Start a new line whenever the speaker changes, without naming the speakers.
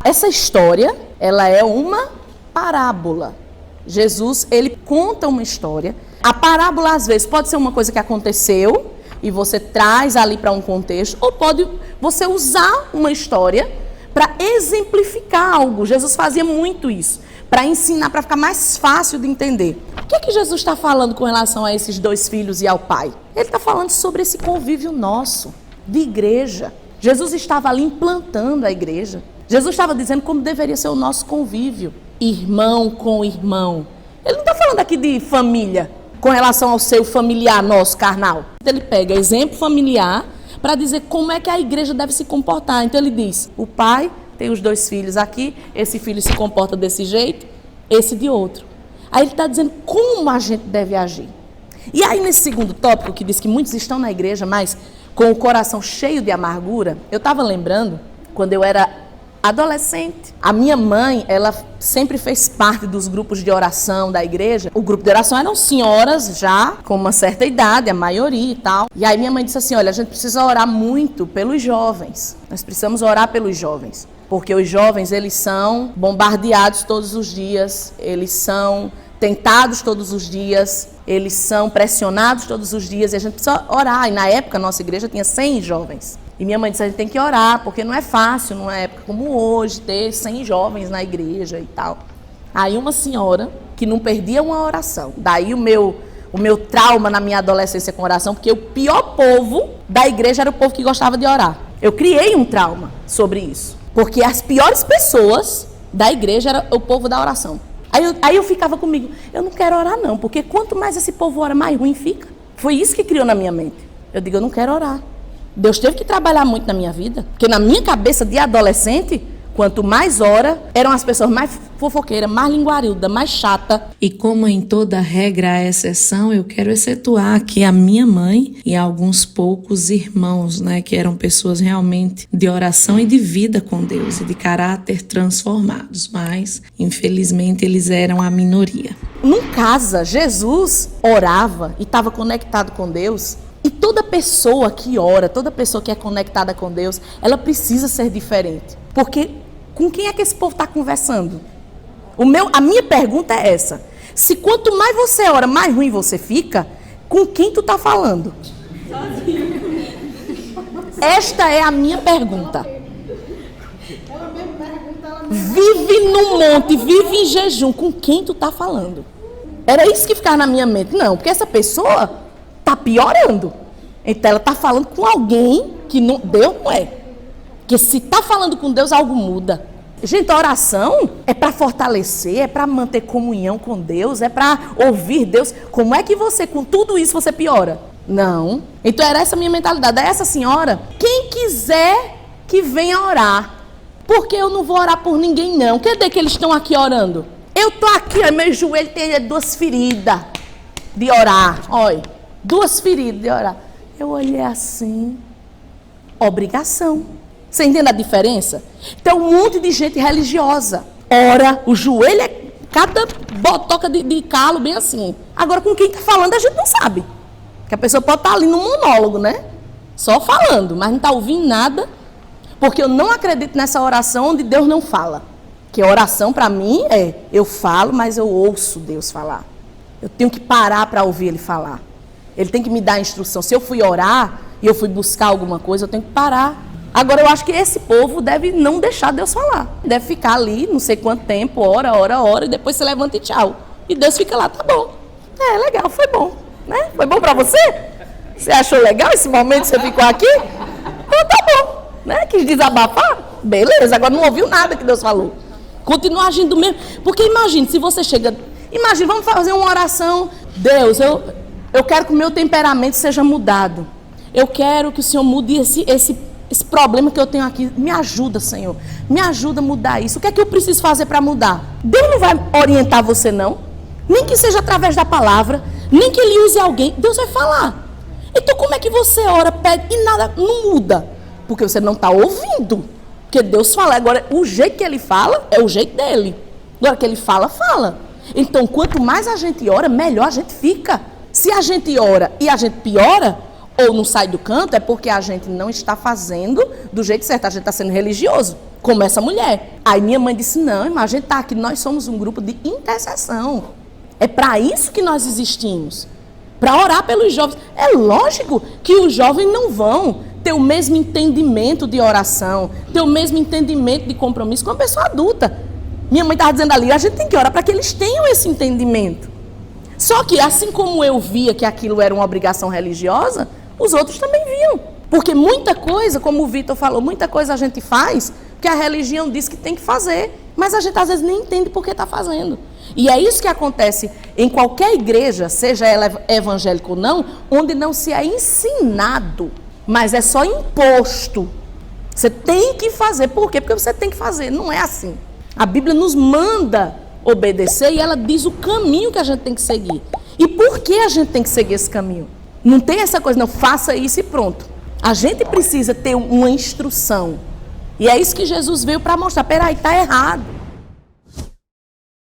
Essa história, ela é uma parábola. Jesus, ele conta uma história. A parábola, às vezes, pode ser uma coisa que aconteceu e você traz ali para um contexto, ou pode você usar uma história para exemplificar algo. Jesus fazia muito isso, para ensinar, para ficar mais fácil de entender. O que é que Jesus está falando com relação a esses dois filhos e ao pai? Ele está falando sobre esse convívio nosso, de igreja. Jesus estava ali implantando a igreja. Jesus estava dizendo como deveria ser o nosso convívio, irmão com irmão. Ele não está falando aqui de família, com relação ao seu familiar nosso, carnal. Ele pega exemplo familiar para dizer como é que a igreja deve se comportar. Então ele diz, o pai tem os dois filhos aqui, esse filho se comporta desse jeito, esse de outro. Aí ele está dizendo como a gente deve agir. E aí nesse segundo tópico, que diz que muitos estão na igreja, mas com o coração cheio de amargura, eu estava lembrando, quando eu era adolescente, a minha mãe, ela sempre fez parte dos grupos de oração da igreja. O grupo de oração eram senhoras já com uma certa idade, a maioria e tal. E aí minha mãe disse assim, olha, a gente precisa orar muito pelos jovens. Nós precisamos orar pelos jovens. Porque os jovens, eles são bombardeados todos os dias, eles são tentados todos os dias, eles são pressionados todos os dias e a gente precisa orar. E na época, a nossa igreja tinha 100 jovens. E minha mãe disse, a gente tem que orar, porque não é fácil, numa época como hoje, ter 100 jovens na igreja e tal. Aí uma senhora, que não perdia uma oração, daí o meu trauma na minha adolescência com oração, porque o pior povo da igreja era o povo que gostava de orar. Eu criei um trauma sobre isso, porque as piores pessoas da igreja era o povo da oração. Aí eu ficava comigo, eu não quero orar não, porque quanto mais esse povo ora, mais ruim fica. Foi isso que criou na minha mente. Eu digo, eu não quero orar. Deus teve que trabalhar muito na minha vida, porque na minha cabeça de adolescente, quanto mais ora, eram as pessoas mais fofoqueiras, mais linguarilda, mais chata.
E como em toda regra há exceção, eu quero excetuar aqui a minha mãe e alguns poucos irmãos, né, que eram pessoas realmente de oração e de vida com Deus e de caráter transformados, mas infelizmente eles eram a minoria.
Num casa, Jesus orava e estava conectado com Deus. E toda pessoa que ora, toda pessoa que é conectada com Deus, ela precisa ser diferente. Porque com quem é que esse povo está conversando? A minha pergunta é essa. Se quanto mais você ora, mais ruim você fica, com quem tu está falando? Esta é a minha pergunta. Vive no monte, vive em jejum, com quem tu está falando? Era isso que ficava na minha mente. Não, porque essa pessoa está piorando. Então ela está falando com alguém que não, Deus não é. Porque se está falando com Deus, algo muda. Gente, a oração é para fortalecer, é para manter comunhão com Deus, é para ouvir Deus. Como é que você, com tudo isso, você piora? Não. Então era essa a minha mentalidade. Essa senhora, quem quiser que venha orar, porque eu não vou orar por ninguém não. Cadê que eles estão aqui orando? Eu estou aqui, ó, meu joelho tem 2 feridas de orar. Olha, 2 feridas de orar. Eu olhei assim, obrigação. Você entende a diferença? Então, um monte de gente religiosa ora, o joelho é cada botoca de calo, bem assim. Agora, com quem está falando, a gente não sabe. Porque a pessoa pode estar ali no monólogo, né? Só falando, mas não está ouvindo nada. Porque eu não acredito nessa oração onde Deus não fala. Que a oração, para mim, é eu falo, mas eu ouço Deus falar. Eu tenho que parar para ouvir Ele falar. Ele tem que me dar a instrução. Se eu fui orar e eu fui buscar alguma coisa, eu tenho que parar. Agora, eu acho que esse povo deve não deixar Deus falar. Deve ficar ali, não sei quanto tempo, ora, e depois você levanta e tchau. E Deus fica lá, tá bom. É, legal, foi bom. Né? Foi bom pra você? Você achou legal esse momento que você ficou aqui? Então tá bom. Né? Quis desabafar? Beleza, agora não ouviu nada que Deus falou. Continua agindo mesmo. Porque imagine, se você chega... Imagine, vamos fazer uma oração. Deus, eu quero que o meu temperamento seja mudado. Eu quero que o Senhor mude esse problema que eu tenho aqui. Me ajuda, Senhor. Me ajuda a mudar isso. O que é que eu preciso fazer para mudar? Deus não vai orientar você, não. Nem que seja através da palavra. Nem que Ele use alguém. Deus vai falar. Então, como é que você ora, pede e nada não muda? Porque você não está ouvindo. Porque Deus fala. Agora, o jeito que Ele fala é o jeito dEle. Agora que Ele fala, fala. Então, quanto mais a gente ora, melhor a gente fica. Se a gente ora e a gente piora, ou não sai do canto, é porque a gente não está fazendo do jeito certo, a gente está sendo religioso, como essa mulher. Aí minha mãe disse, não, irmã, a gente está aqui, nós somos um grupo de intercessão. É para isso que nós existimos, para orar pelos jovens. É lógico que os jovens não vão ter o mesmo entendimento de oração, ter o mesmo entendimento de compromisso com a pessoa adulta. Minha mãe estava dizendo ali, a gente tem que orar para que eles tenham esse entendimento. Só que assim como eu via que aquilo era uma obrigação religiosa, os outros também viam. Porque muita coisa, como o Vitor falou, muita coisa a gente faz porque a religião diz que tem que fazer, mas a gente às vezes nem entende por que está fazendo. E é isso que acontece em qualquer igreja, seja ela evangélica ou não, onde não se é ensinado, mas é só imposto. Você tem que fazer. Por quê? Porque você tem que fazer. Não é assim. A Bíblia nos manda obedecer e ela diz o caminho que a gente tem que seguir. E por que a gente tem que seguir esse caminho? Não tem essa coisa, não, faça isso e pronto. A gente precisa ter uma instrução. E é isso que Jesus veio para mostrar. Peraí, está errado.